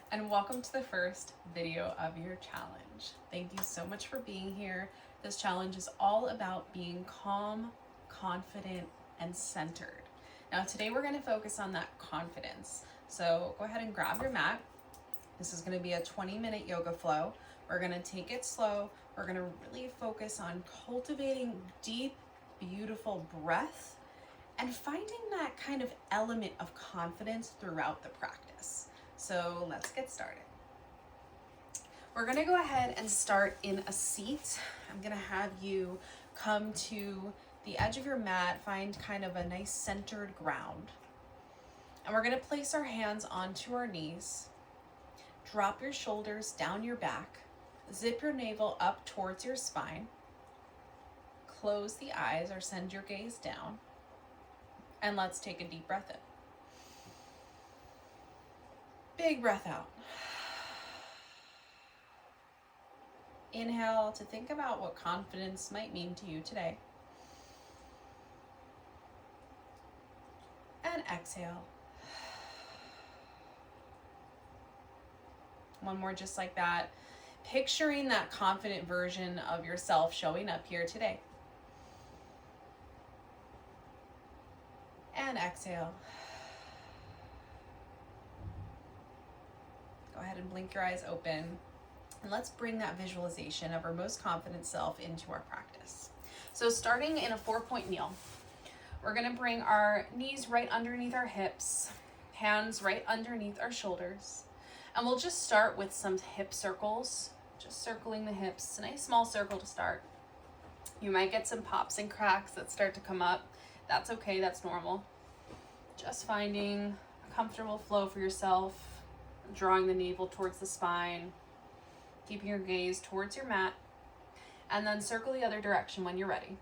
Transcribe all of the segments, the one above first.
and welcome to the first video of your challenge. Thank you so much for being here. This challenge is all about being calm, confident, and centered. Now today we're going to focus on that confidence. So go ahead and grab your mat. This is going to be a 20-minute yoga flow. We're going to take it slow. We're going to really focus on cultivating deep, beautiful breath and finding that kind of element of confidence throughout the practice. So let's get started. We're gonna go ahead and start in a seat. I'm gonna have you come to the edge of your mat, find kind of a nice centered ground. And we're gonna place our hands onto our knees. Drop your shoulders down your back. Zip your navel up towards your spine. Close the eyes or send your gaze down. And let's take a deep breath in. Big breath out. Inhale to think about what confidence might mean to you today. And exhale. One more just like that. Picturing that confident version of yourself showing up here today. And exhale. Go ahead and blink your eyes open. And let's bring that visualization of our most confident self into our practice. So starting in a 4-point kneel, we're gonna bring our knees right underneath our hips, hands right underneath our shoulders. And we'll just start with some hip circles, just circling the hips, a nice small circle to start. You might get some pops and cracks that start to come up. That's okay, that's normal. Just finding a comfortable flow for yourself, drawing the navel towards the spine, keeping your gaze towards your mat, and then circle the other direction when you're ready.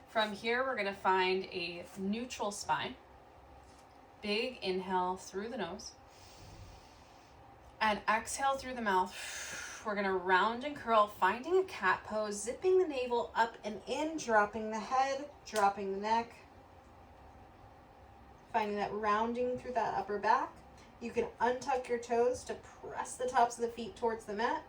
From here, we're gonna find a neutral spine. Big inhale through the nose. And exhale through the mouth. We're gonna round and curl, finding a cat pose, zipping the navel up and in, dropping the head, dropping the neck. Finding that rounding through that upper back. You can untuck your toes to press the tops of the feet towards the mat.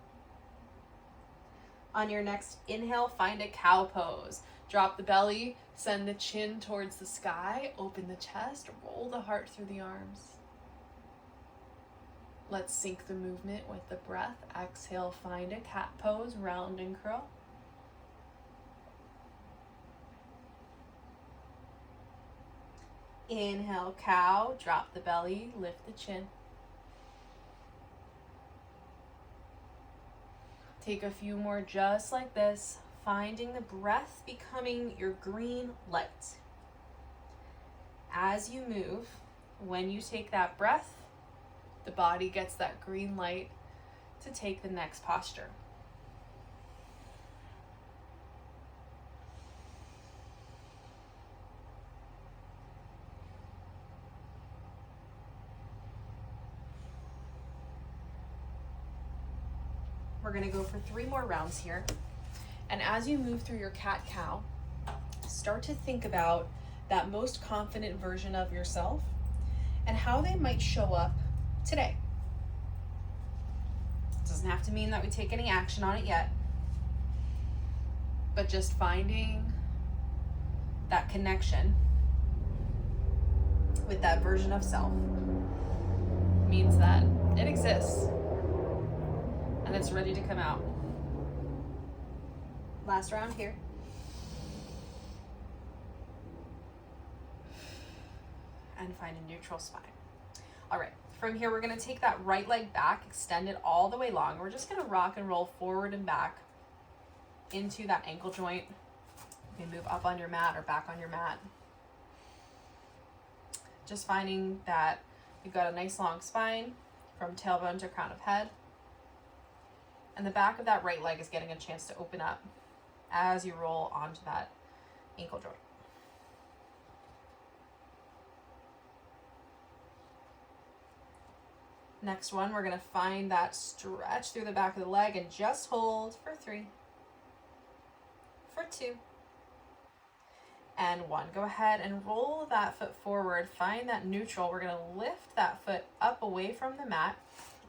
On your next inhale, find a cow pose. Drop the belly, send the chin towards the sky, open the chest, roll the heart through the arms. Let's sync the movement with the breath. Exhale, find a cat pose, round and curl. Inhale, cow, drop the belly, lift the chin. Take a few more just like this, finding the breath becoming your green light. As you move, when you take that breath, the body gets that green light to take the next posture. We're gonna go for 3 more rounds here. And as you move through your cat-cow, start to think about that most confident version of yourself and how they might show up today. It doesn't have to mean that we take any action on it yet, but just finding that connection with that version of self means that it exists and it's ready to come out. Last round here. And find a neutral spine. All right, from here, we're gonna take that right leg back, extend it all the way long. We're just gonna rock and roll forward and back into that ankle joint. You can move up on your mat or back on your mat. Just finding that you've got a nice long spine from tailbone to crown of head. And the back of that right leg is getting a chance to open up as you roll onto that ankle joint. Next one, we're gonna find that stretch through the back of the leg and just hold for 3, for 2, and 1. Go ahead and roll that foot forward. Find that neutral. We're going to lift that foot up away from the mat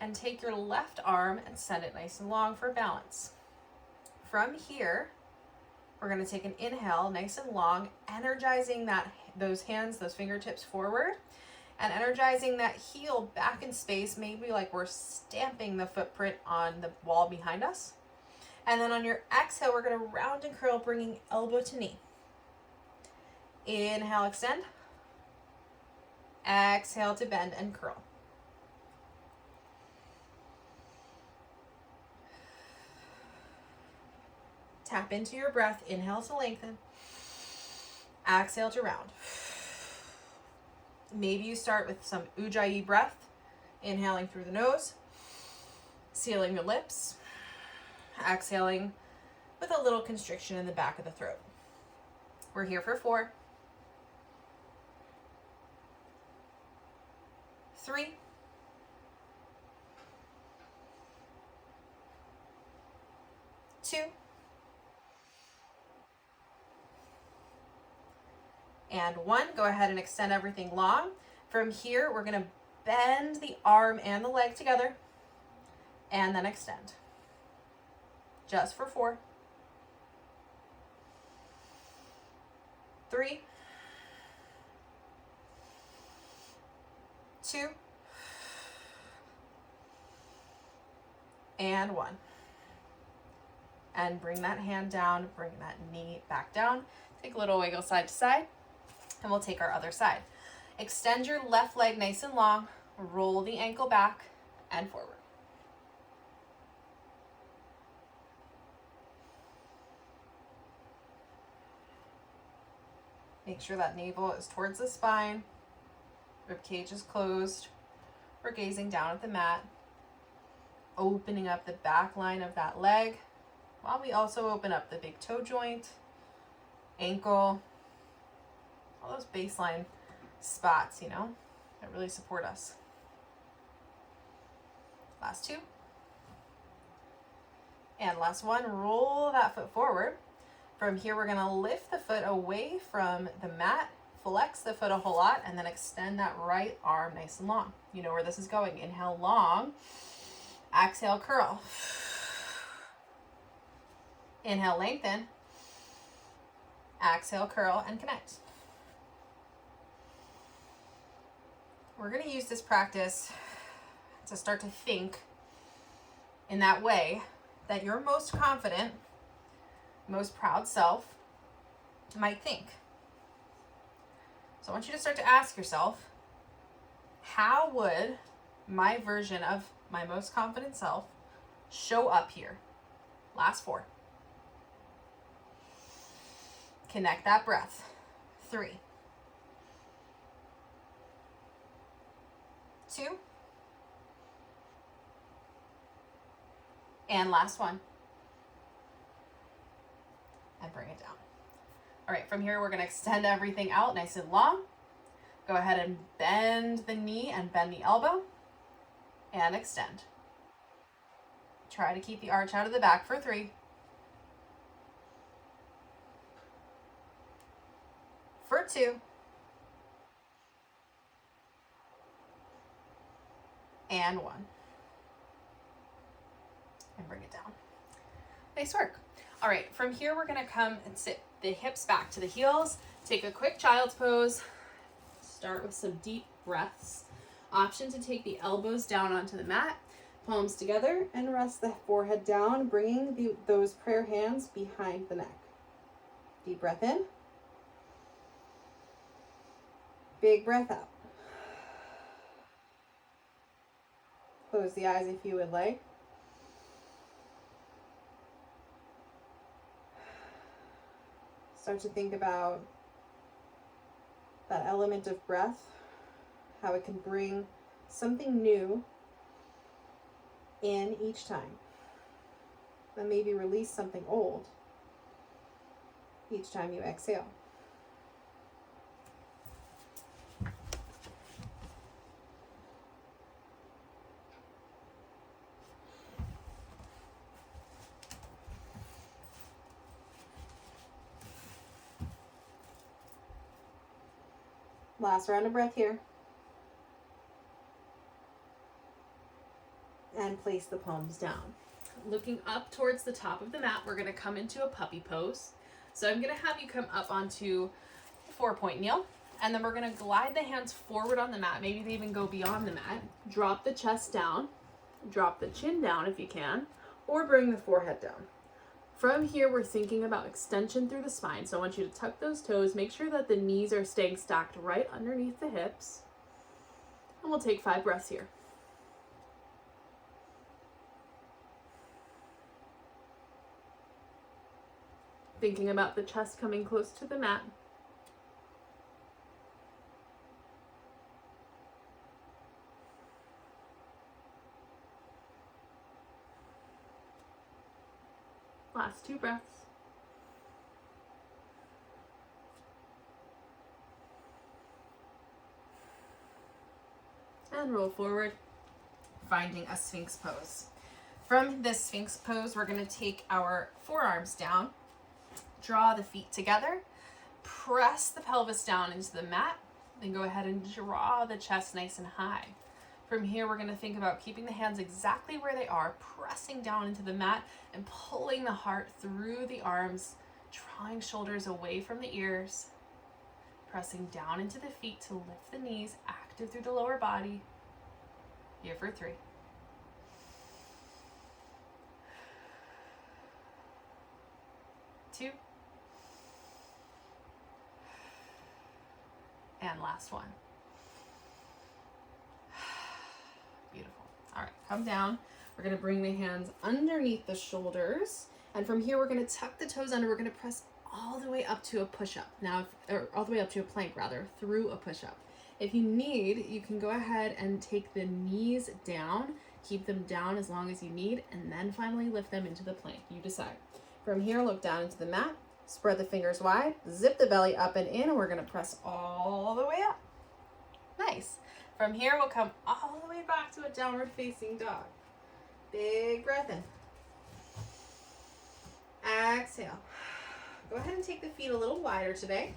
and take your left arm and send it nice and long for balance. From here, we're going to take an inhale, nice and long, energizing those hands, those fingertips forward, and energizing that heel back in space, maybe like we're stamping the footprint on the wall behind us. And then on your exhale, we're going to round and curl, bringing elbow to knee. Inhale, extend. Exhale to bend and curl. Tap into your breath. Inhale to lengthen. Exhale to round. Maybe you start with some ujjayi breath, inhaling through the nose, sealing your lips, exhaling with a little constriction in the back of the throat. We're here for 4, 3, 2, and 1. Go ahead and extend everything long. From here, we're going to bend the arm and the leg together and then extend. Just for 4, 3, 2, and 1. And bring that hand down, bring that knee back down. Take a little wiggle side to side. And we'll take our other side. Extend your left leg nice and long. Roll the ankle back and forward. Make sure that navel is towards the spine. Rib cage is closed. We're gazing down at the mat. Opening up the back line of that leg while we also open up the big toe joint, ankle, all those baseline spots, that really support us. Last 2. And last 1, roll that foot forward. From here, we're gonna lift the foot away from the mat, flex the foot a whole lot, and then extend that right arm nice and long. You know where this is going. Inhale, long. Exhale, curl. Inhale, lengthen. Exhale, curl, and connect. We're going to use this practice to start to think in that way that your most confident, most proud self might think. So I want you to start to ask yourself, how would my version of my most confident self show up here? Last 4. Connect that breath. 3, 2, and last 1. And bring it down. All right, from here, we're gonna extend everything out nice and long. Go ahead and bend the knee and bend the elbow and extend. Try to keep the arch out of the back for 3, 2, and 1. And bring it down. Nice work. All right, from here, we're gonna come and sit the hips back to the heels. Take a quick child's pose. Start with some deep breaths. Option to take the elbows down onto the mat, palms together, and rest the forehead down, bringing those prayer hands behind the neck. Deep breath in. Big breath out. Close the eyes if you would like. Start to think about that element of breath, how it can bring something new in each time. And maybe release something old each time you exhale. Last round of breath here. And place the palms down. Looking up towards the top of the mat, we're gonna come into a puppy pose. So I'm gonna have you come up onto a 4-point kneel, and then we're gonna glide the hands forward on the mat. Maybe they even go beyond the mat. Drop the chest down, drop the chin down if you can, or bring the forehead down. From here, we're thinking about extension through the spine. So I want you to tuck those toes, make sure that the knees are staying stacked right underneath the hips. And we'll take 5 breaths here. Thinking about the chest coming close to the mat. Last 2 breaths. And roll forward, finding a Sphinx pose. From this Sphinx pose, we're going to take our forearms down, draw the feet together, press the pelvis down into the mat, then go ahead and draw the chest nice and high. From here, we're going to think about keeping the hands exactly where they are, pressing down into the mat and pulling the heart through the arms, drawing shoulders away from the ears, pressing down into the feet to lift the knees, active through the lower body. Here for 3. 2. And last one. Beautiful. All right, come down. We're going to bring the hands underneath the shoulders. And from here, we're going to tuck the toes under. We're going to press all the way up to a push-up. Now, or all the way up to a plank, rather, through a push-up. If you need, you can go ahead and take the knees down. Keep them down as long as you need. And then finally lift them into the plank. You decide. From here, look down into the mat. Spread the fingers wide, zip the belly up and in, and we're going to press all the way up. Nice. From here, we'll come all the way back to a downward facing dog. Big breath in. Exhale. Go ahead and take the feet a little wider today.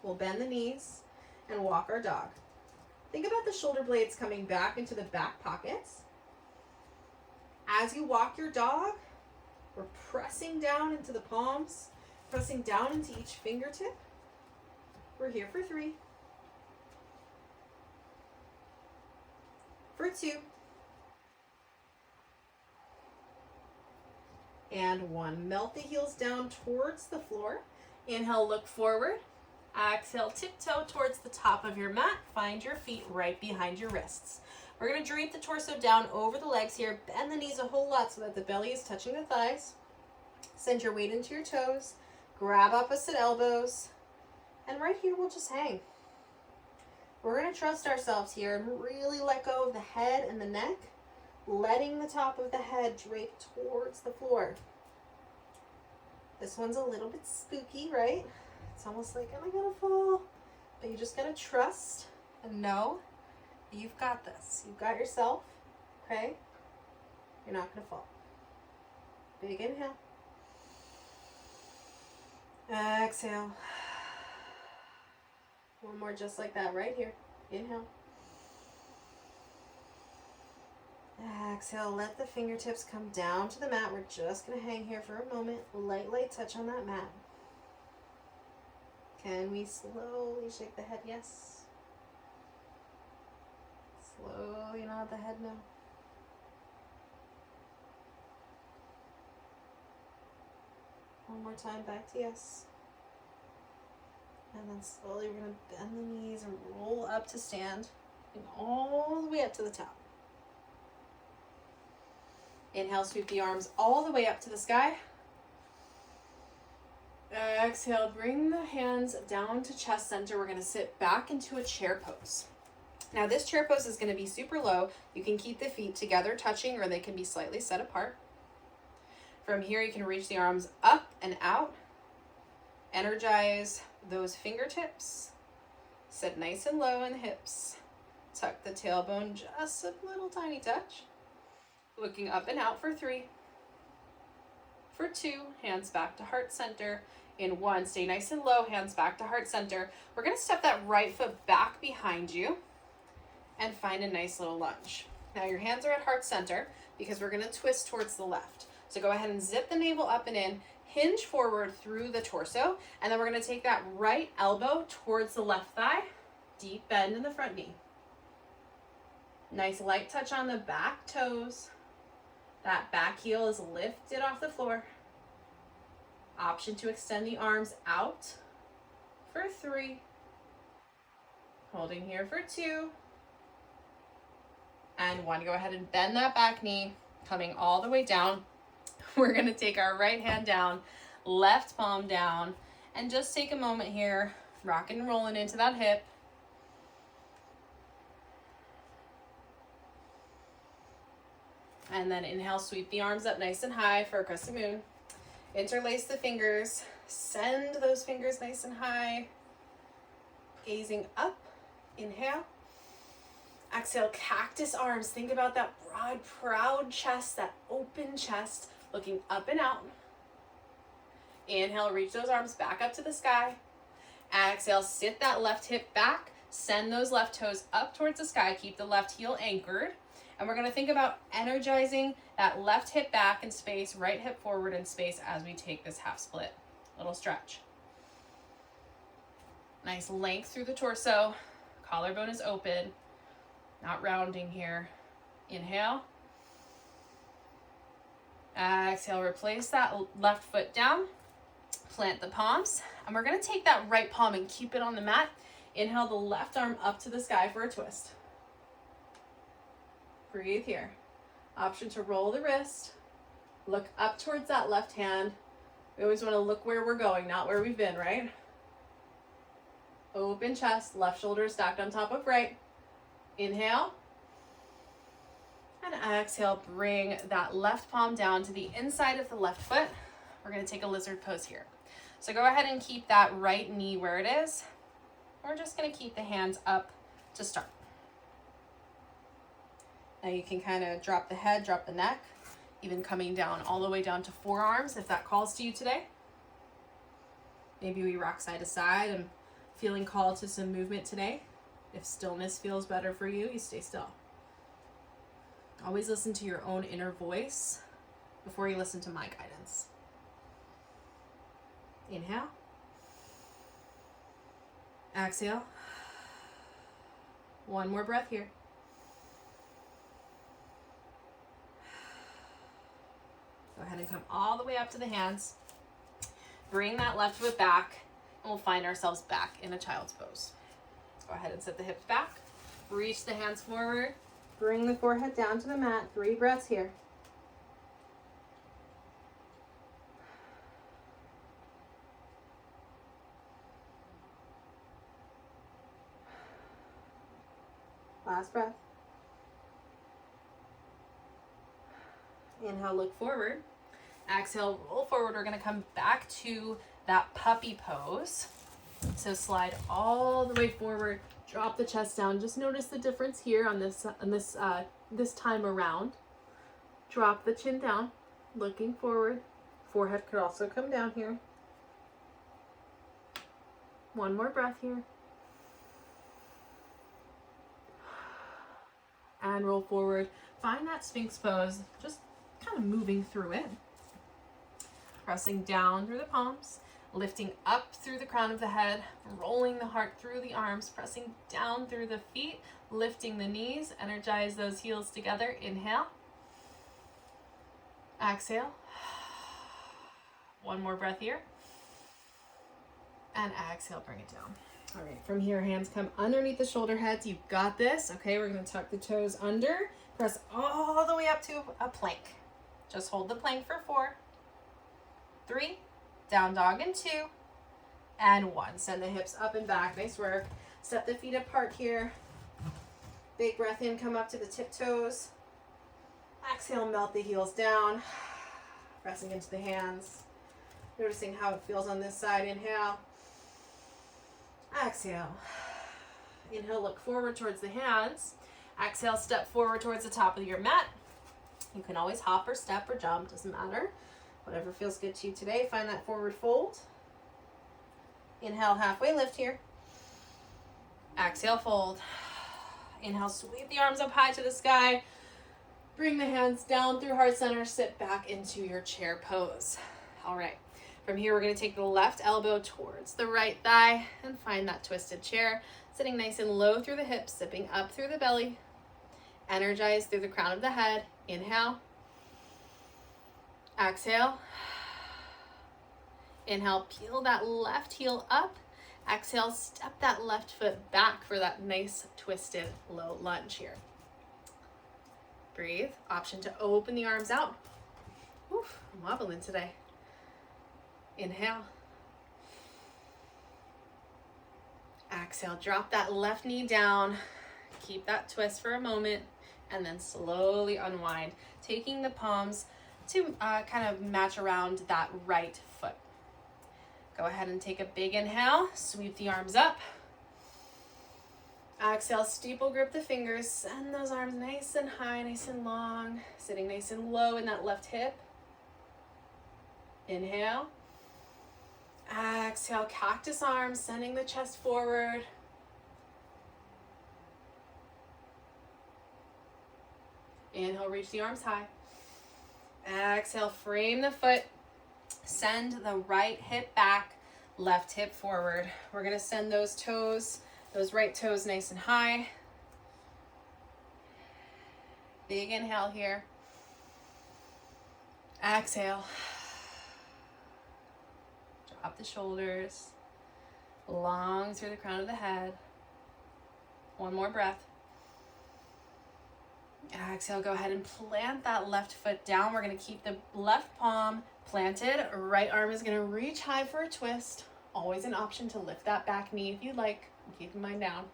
We'll bend the knees and walk our dog. Think about the shoulder blades coming back into the back pockets. As you walk your dog, we're pressing down into the palms, pressing down into each fingertip. We're here for 3. For 2. And 1. Melt the heels down towards the floor. Inhale, look forward. Exhale, tiptoe towards the top of your mat. Find your feet right behind your wrists. We're going to drape the torso down over the legs here. Bend the knees a whole lot so that the belly is touching the thighs. Send your weight into your toes. Grab opposite elbows. And right here, we'll just hang. We're going to trust ourselves here and really let go of the head and the neck, letting the top of the head drape towards the floor. This one's a little bit spooky, right? It's almost like, am I going to fall? But you just got to trust and know that you've got this. You've got yourself, okay? You're not going to fall. Big inhale. Exhale. One more just like that right here. Inhale. Exhale, let the fingertips come down to the mat. We're just going to hang here for a moment. Light touch on that mat. Can we slowly shake the head? Yes. Slowly nod the head no. One more time, back to yes. And then slowly we're going to bend the knees and roll up to stand and all the way up to the top. Inhale, sweep the arms all the way up to the sky. Exhale, bring the hands down to chest center. We're going to sit back into a chair pose. Now this chair pose is going to be super low. You can keep the feet together touching, or they can be slightly set apart. From here, you can reach the arms up and out. Energize those fingertips. Sit nice and low in the hips. Tuck the tailbone just a little tiny touch. Looking up and out for 3. For 2, hands back to heart center. in 1. Stay nice and low, hands back to heart center. We're gonna step that right foot back behind you and find a nice little lunge. Now your hands are at heart center because we're gonna twist towards the left. So go ahead and zip the navel up and in, hinge forward through the torso, and then we're gonna take that right elbow towards the left thigh, deep bend in the front knee. Nice light touch on the back toes. That back heel is lifted off the floor. Option to extend the arms out for 3. Holding here for 2. And 1. Go ahead and bend that back knee, coming all the way down. We're going to take our right hand down, left palm down, and just take a moment here, rocking and rolling into that hip. And then inhale, sweep the arms up nice and high for a crescent moon. Interlace the fingers, send those fingers nice and high. Gazing up, inhale. Exhale, cactus arms. Think about that broad, proud chest, that open chest, looking up and out. Inhale, reach those arms back up to the sky. Exhale, sit that left hip back. Send those left toes up towards the sky. Keep the left heel anchored. And we're going to think about energizing that left hip back in space, right hip forward in space as we take this half split. Little stretch. Nice length through the torso. Collarbone is open. Not rounding here. Inhale. Exhale, replace that left foot down. Plant the palms. And we're going to take that right palm and keep it on the mat. Inhale the left arm up to the sky for a twist. Breathe here. Option to roll the wrist. Look up towards that left hand. We always want to look where we're going, not where we've been, right? Open chest, left shoulder stacked on top of right. Inhale. And exhale, bring that left palm down to the inside of the left foot. We're going to take a lizard pose here. So go ahead and keep that right knee where it is. We're just going to keep the hands up to start. Now you can kind of drop the head, drop the neck, even coming down all the way down to forearms if that calls to you today. Maybe we rock side to side. I'm feeling called to some movement today. If stillness feels better for you, you stay still. Always listen to your own inner voice before you listen to my guidance. Inhale. Exhale. One more breath here. Go ahead and come all the way up to the hands. Bring that left foot back, and we'll find ourselves back in a child's pose. Go ahead and set the hips back. Reach the hands forward. Bring the forehead down to the mat. 3 breaths here. Last breath. Inhale, look forward. Exhale, roll forward. We're going to come back to that puppy pose. So slide all the way forward. Drop the chest down. Just notice the difference here on this time around. Drop the chin down, looking forward. Forehead could also come down here. One more breath here. And roll forward. Find that Sphinx pose. Just kind of moving through it. Pressing down through the palms. Lifting up through the crown of the head. Rolling the heart through the arms. Pressing down through the feet. Lifting the knees. Energize those heels together. Inhale. Exhale. One more breath here. And exhale, bring it down. All right, from here, hands come underneath the shoulder heads. You've got this. Okay, we're going to tuck the toes under. Press all the way up to a plank. Just hold the plank for 4, 3, down dog in 2, and 1. Send the hips up and back. Nice work. Step the feet apart here. Big breath in, come up to the tiptoes. Exhale, melt the heels down. Pressing into the hands. Noticing how it feels on this side. Inhale. Exhale. Inhale, look forward towards the hands. Exhale, step forward towards the top of your mat. You can always hop or step or jump, doesn't matter. Whatever feels good to you today. Find that forward fold. Inhale, halfway lift here. Exhale, fold. Inhale, sweep the arms up high to the sky. Bring the hands down through heart center. Sit back into your chair pose. All right. From here, we're going to take the left elbow towards the right thigh and find that twisted chair. Sitting nice and low through the hips, zipping up through the belly. Energize through the crown of the head. Inhale. Exhale. Inhale, peel that left heel up. Exhale, step that left foot back for that nice twisted low lunge here. Breathe. Option to open the arms out. Oof, I'm wobbling today. Inhale. Exhale, drop that left knee down. Keep that twist for a moment and then slowly unwind, taking the palms to kind of match around that right foot. Go ahead and take a big inhale, sweep the arms up. Exhale, steeple grip the fingers, send those arms nice and high, nice and long, sitting nice and low in that left hip. Inhale. Exhale, cactus arms, sending the chest forward. Inhale, reach the arms high. Exhale, frame the foot. Send the right hip back, left hip forward. We're going to send those toes, those right toes nice and high. Big inhale here. Exhale. Drop the shoulders. Long through the crown of the head. One more breath. Exhale, go ahead and plant that left foot down. We're going to keep the left palm planted. Right arm is going to reach high for a twist. Always an option to lift that back knee if you'd like. Keep mine down.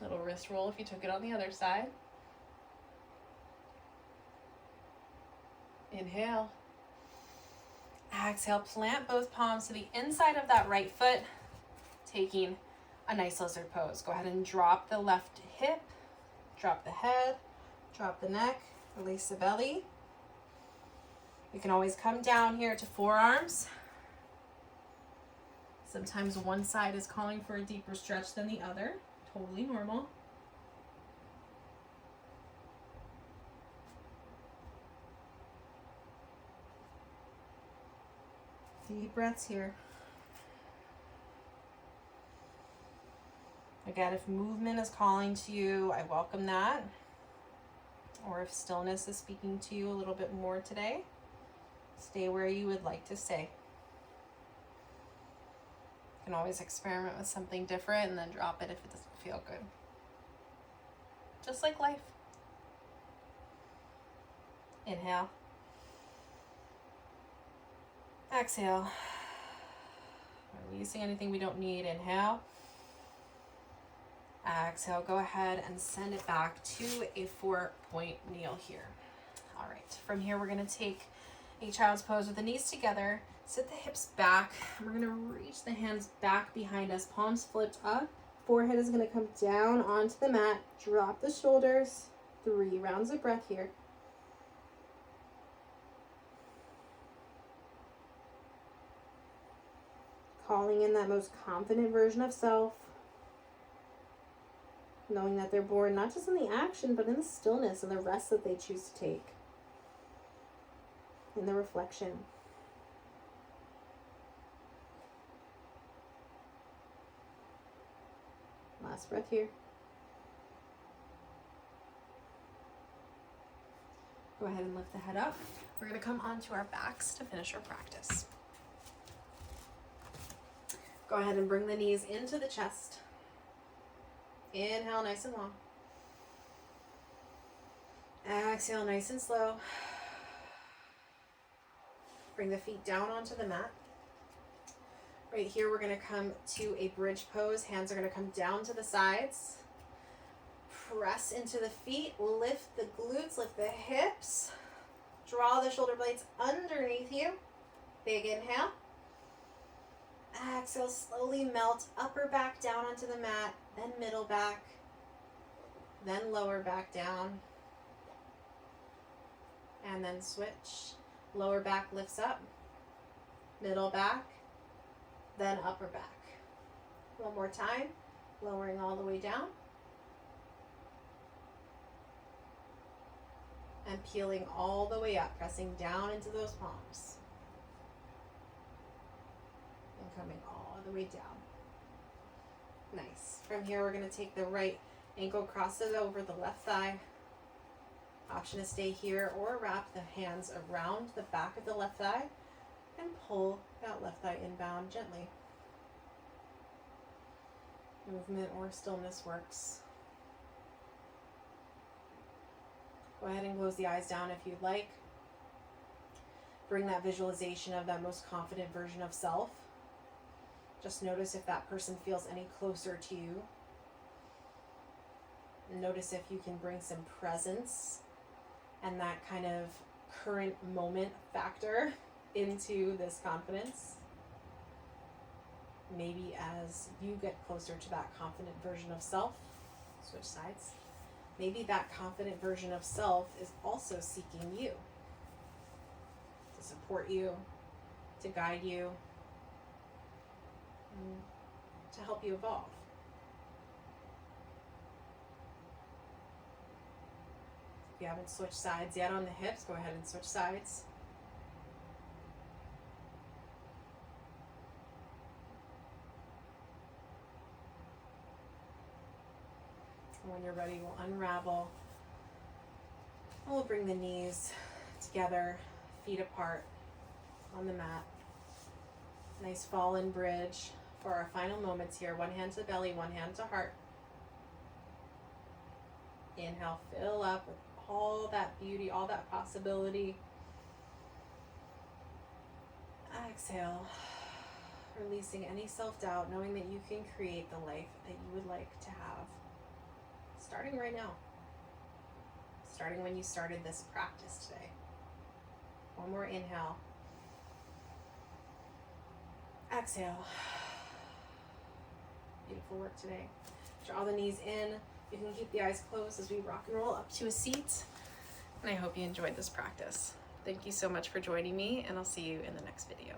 Little wrist roll if you took it on the other side. Inhale. Exhale, plant both palms to the inside of that right foot, taking a nice lizard pose. Go ahead and drop the left hip, drop the head, drop the neck, release the belly. You can always come down here to forearms. Sometimes one side is calling for a deeper stretch than the other. Totally normal. Deep breaths here. Again, if movement is calling to you, I welcome that. Or if stillness is speaking to you a little bit more today, stay where you would like to stay. You can always experiment with something different and then drop it if it doesn't feel good. Just like life. Inhale. Exhale. Releasing anything we don't need. Inhale. Exhale, go ahead and send it back to a 4-point kneel here. All right, from here we're going to take a child's pose with the knees together, sit the hips back. We're going to reach the hands back behind us, palms flipped up. Forehead is going to come down onto the mat. Drop the shoulders. 3 rounds of breath here. Calling in that most confident version of self. Knowing that they're born not just in the action, but in the stillness and the rest that they choose to take. In the reflection. Last breath here. Go ahead and lift the head up. We're going to come onto our backs to finish our practice. Go ahead and bring the knees into the chest. Inhale, nice and long. Exhale, nice and slow. Bring the feet down onto the mat. Right here, we're going to come to a bridge pose. Hands are going to come down to the sides. Press into the feet. Lift the glutes, lift the hips. Draw the shoulder blades underneath you. Big inhale. Exhale, slowly melt upper back down onto the mat, then middle back, then lower back down, and then switch. Lower back lifts up, middle back, then upper back. One more time, lowering all the way down. And peeling all the way up, pressing down into those palms. And coming all the way down. Nice. From here, we're going to take the right ankle, cross it over the left thigh. Option to stay here or wrap the hands around the back of the left thigh and pull that left thigh inbound gently. Movement or stillness works. Go ahead and close the eyes down if you'd like. Bring that visualization of that most confident version of self. Just notice if that person feels any closer to you. Notice if you can bring some presence and that kind of current moment factor into this confidence. Maybe as you get closer to that confident version of self, switch sides. Maybe that confident version of self is also seeking you to support you, to guide you, to help you evolve. If you haven't switched sides yet on the hips, go ahead and switch sides. And when you're ready, we'll unravel. And we'll bring the knees together, feet apart on the mat. Nice fallen bridge for our final moments here. One hand to belly, one hand to heart. Inhale, fill up with all that beauty, all that possibility. Exhale, releasing any self-doubt, knowing that you can create the life that you would like to have. Starting right now. Starting when you started this practice today. One more inhale. Exhale. Beautiful work today. Draw the knees in. You can keep the eyes closed as we rock and roll up to a seat. And I hope you enjoyed this practice. Thank you so much for joining me, and I'll see you in the next video.